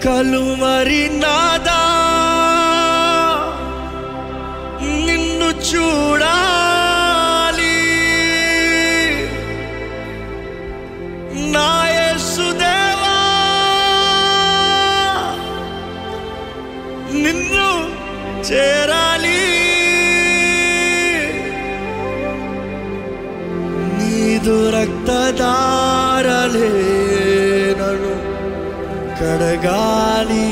కలువరి నాదా నిన్ను చూడాలి, నా యేసుదేవా నిన్ను చేరాలి, నీదు రక్తధారలే నన్ను కడగాలి,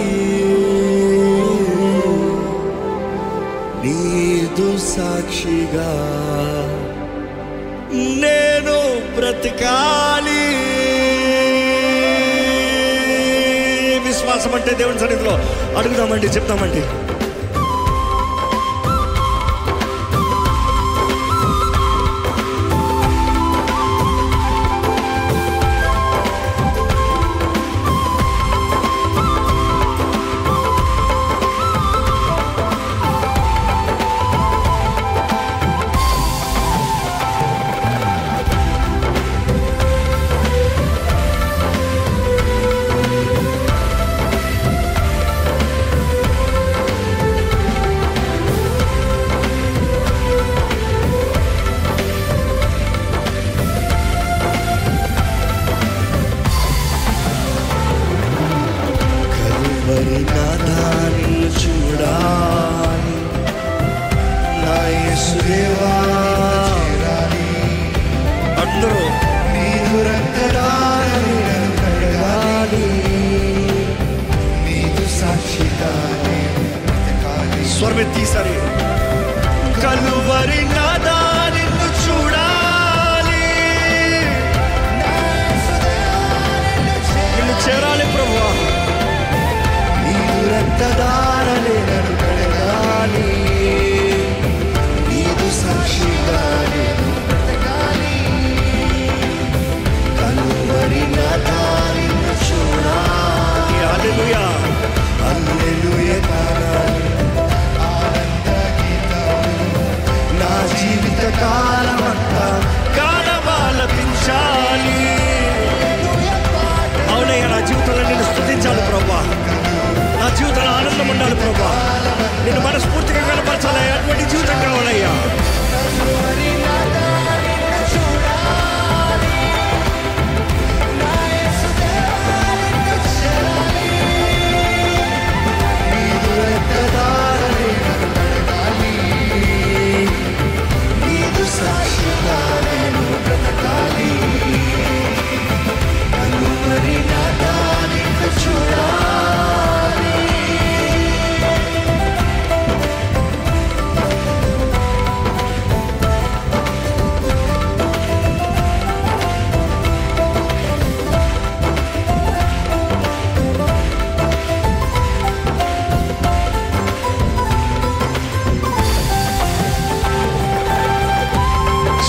నీదు సాక్షిగా నేను బ్రతకాలి. విశ్వాసం అంటే దేవుని సన్నిధిలో అడుగుదామండి, చెప్తామండి. నిన్ను చూడాలి, నా యేసుదేవా అందరూ నీదు రక్తధారలే నన్ను కడగాలి, నీదు సాక్షిగా నేను బ్రతకాలి. స్వరమెత్తి సరే. కలువరి నాదా నిన్ను చూడాలి, నిన్ను చేరాలి ప్రభువా, రక్తధారలే నన్ను కడగాలి, నీదు సాక్షిగా నేను బ్రతకాలి. కలువరి నాదా నిన్ను చూడాలి. హల్లెలూయా హల్లెలూయా గానాలు ఆనంద గీతాలు నా జీవిత కాలమంతా గానమాలపించాలి. అవునయ్యా, నా జీవితంలో నిన్ను స్తుతించాలి ప్రభువా, నా జీవితంలో ఆనందం ఉండాలి ప్రభా, నేను మనస్ఫూర్తిగా కనపరచాలి. అటువంటి జీవితం కావాలయ్యా.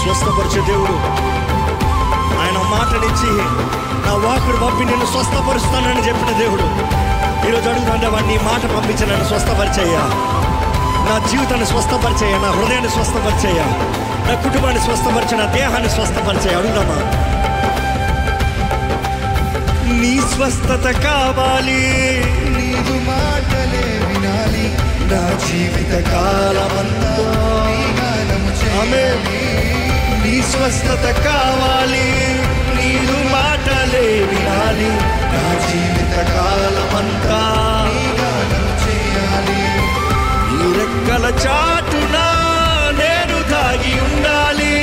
స్వస్థపరిచే దేవుడు, ఆయన మాటనిచ్చి నా వాక్కుడు పంపి నిన్ను స్వస్థపరుస్తానని చెప్పిన దేవుడు. ఈరోజు అడుగుతుంటే వాడిని మాట పంపించి నన్ను స్వస్థపరిచేయ్యా, నా జీవితాన్ని స్వస్థపరిచేయ్యా, నా హృదయాన్ని స్వస్థపరిచేయ్యా, నా కుటుంబాన్ని స్వస్థపరిచే, నా దేహాన్ని స్వస్థపరిచేయ్యా. అడుగుదామా? నీ స్వస్థత కావాలి, నీదు మాటలే వినాలి, నా జీవిత కాలమంతా ఆమేన్. నీ స్వస్థత కావాలి, నీదు మాటలే వినాలి, నా జీవిత కాలమంతా చేయాలి. నీ రెక్కల చాటున నేను దాగి ఉండాలి,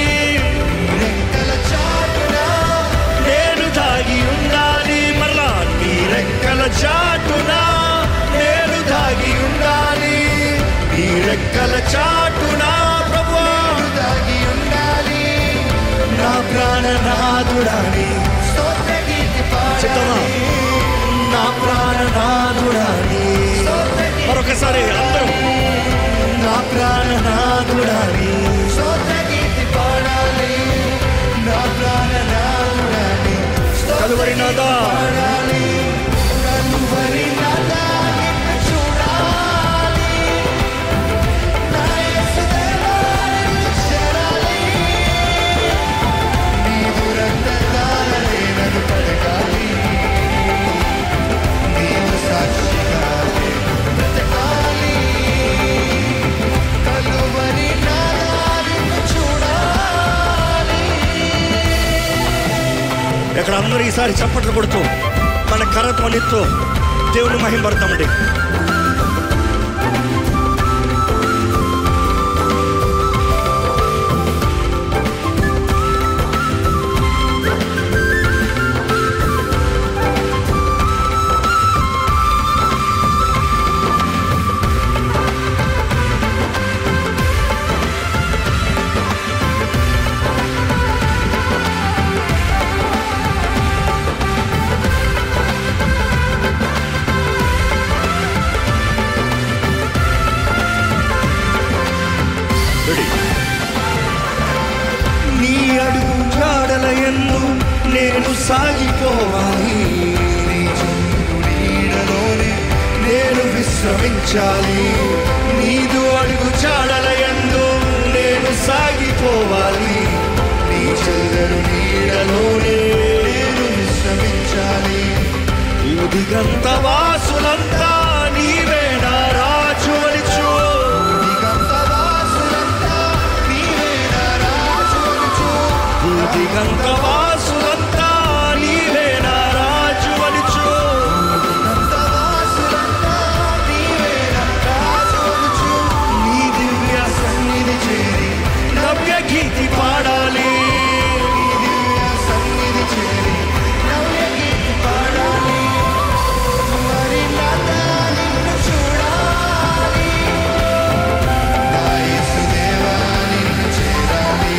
రెక్కల చాటున నేను దాగి ఉండాలి. మళ్ళా నీ రెక్కల చాటున నేను దాగి ఉండాలి, నీ రెక్కల చాటున ప్రభువా దాగి ఉండాలి. నా ప్రాణనాథుడాని చెప్తామా? నా ప్రాణనాథుడాని మరొకసారి అందరూ, నా ప్రాణనాథుడాని నా ప్రాణనాథుడాని కలువరి నాదా కలువరి నాదా నీ ఇక్కడ అందరూ ఈసారి చప్పట్లు కొడుతూ మన కరధ్వనితో దేవుని మహిమపడతామండి. నీ అడుగు జాడల యందు నేను సాగిపోవాలి, నీడలోనే నేను విశ్రమించాలి. నీదు అడుగు జాడల యందు నేను సాగిపోవాలి, నీ చల్లని నీడలోనే నేను విశ్రమించాలి. ఈ దిగంత వాసులంతా నీవే నా రాజు అనిచు, దిగంత వాసులంతా నీవే నా రాజు అనిచు, నీ దివ్య సన్నిధి చేరి నవ్య గీతి పాడాలి, సన్నిధి చేరి నవ్య గీతి పాడాలి. మరి నిన్ను చూడాలి, నా యేసుదేవా నిన్ను చేరాలి.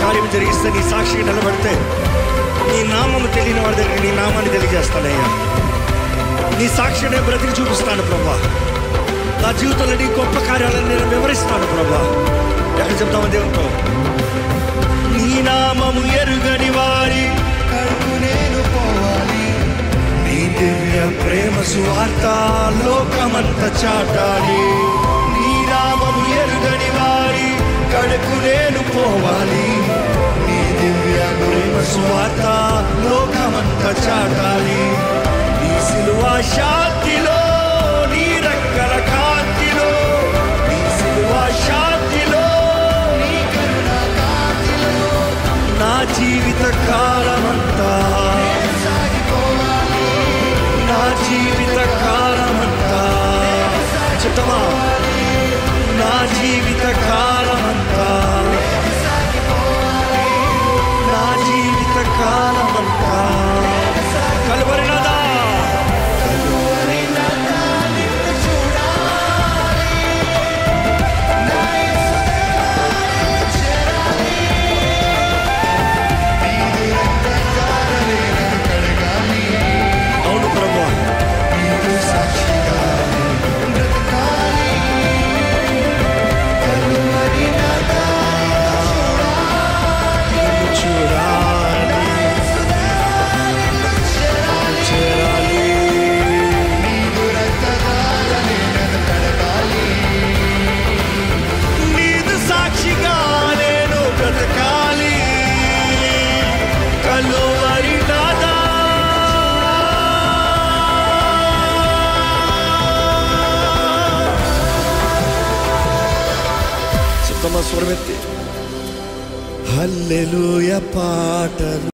కార్యం జరిగిస్తే నీ సాక్షిగా నిలబడితే నీ నామము తెలియని వాడి దగ్గర నీ నామాన్ని తెలియజేస్తానయ్యా. నీ సాక్షినే బ్రతికి చూపిస్తాను ప్రభా. నా జీవితంలో నీ గొప్ప కార్యాలను నేను వివరిస్తాను ప్రభా. ఎక్కడ చెప్తామా దేవునితో? నీ నామము ఎరుగని వారి కడుపు నేను పోవాలి, నీ దివ్య ప్రేమ సువార్త లోకమంత చాటాలి. నీ నామము ఎరుగని వారి కడుపు నేను పోవాలి, నీ దివ్య ప్రేమ సువార్త లోకమంత చాటాలి. నీ సిలువ శాంతిలో నీ రెక్కల కాంతిలో, నీ సిలువ శాంతిలో నీ కరుణ కాంతిలో నా జీవిత కాలమంతా సాగిపోవాలి, నా జీవిత కాలమంతా చెప్తామా? నా జీవిత కాలమంతా, నా జీవిత కాలమంతా కలువరినదా నిన్ను చూడాలి, నా యేసుదేవా చేరాలి. నీదు రక్తధారలే నన్ను కడగాలి. అవును ప్రభువా, నీదు సాక్షిగా బ్రతకాలి. స్వరమెత్తి హల్లెలూయా పాటలు